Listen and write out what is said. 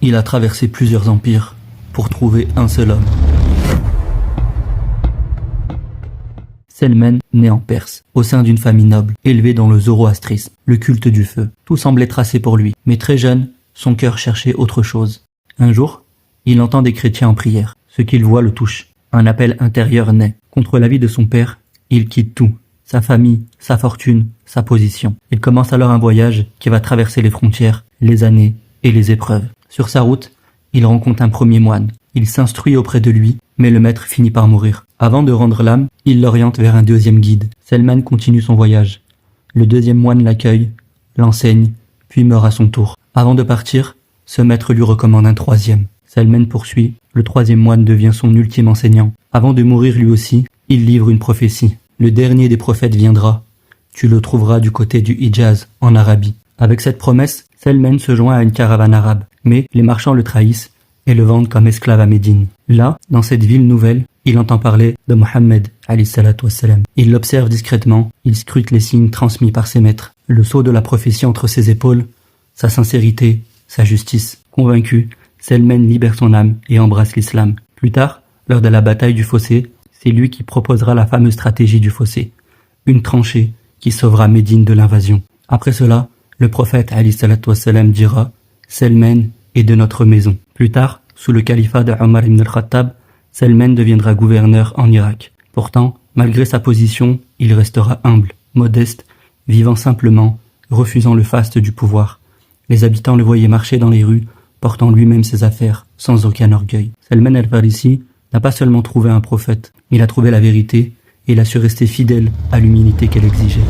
Il a traversé plusieurs empires pour trouver un seul homme. Selmen naît en Perse, au sein d'une famille noble, élevée dans le zoroastrisme, le culte du feu. Tout semblait tracé pour lui, mais très jeune, son cœur cherchait autre chose. Un jour, il entend des chrétiens en prière. Ce qu'il voit le touche. Un appel intérieur naît. Contre l'avis de son père, il quitte tout. Sa famille, sa fortune, sa position. Il commence alors un voyage qui va traverser les frontières, les années et les épreuves. Sur sa route, il rencontre un premier moine. Il s'instruit auprès de lui, mais le maître finit par mourir. Avant de rendre l'âme, il l'oriente vers un deuxième guide. Selmen continue son voyage. Le deuxième moine l'accueille, l'enseigne, puis meurt à son tour. Avant de partir, ce maître lui recommande un troisième. Selmen poursuit, le troisième moine devient son ultime enseignant. Avant de mourir lui aussi, il livre une prophétie. Le dernier des prophètes viendra. Tu le trouveras du côté du Hijaz, en Arabie. Avec cette promesse, Selmen se joint à une caravane arabe. Mais les marchands le trahissent et le vendent comme esclave à Médine. Là, dans cette ville nouvelle, il entend parler de Mohammed, alayhi salatu wassalam. Il l'observe discrètement, il scrute les signes transmis par ses maîtres. Le sceau de la prophétie entre ses épaules, sa sincérité, sa justice. Convaincu, Selmen libère son âme et embrasse l'islam. Plus tard, lors de la bataille du fossé, c'est lui qui proposera la fameuse stratégie du fossé. Une tranchée qui sauvera Médine de l'invasion. Après cela, le prophète alayhi salatu wassalam dira « Selmen est de notre maison ». Plus tard, sous le califat de Omar ibn al-Khattab, Selmen deviendra gouverneur en Irak. Pourtant, malgré sa position, il restera humble, modeste, vivant simplement, refusant le faste du pouvoir. Les habitants le voyaient marcher dans les rues, portant lui-même ses affaires, sans aucun orgueil. Selmen el-Farisi n'a pas seulement trouvé un prophète, il a trouvé la vérité et il a su rester fidèle à l'humilité qu'elle exigeait.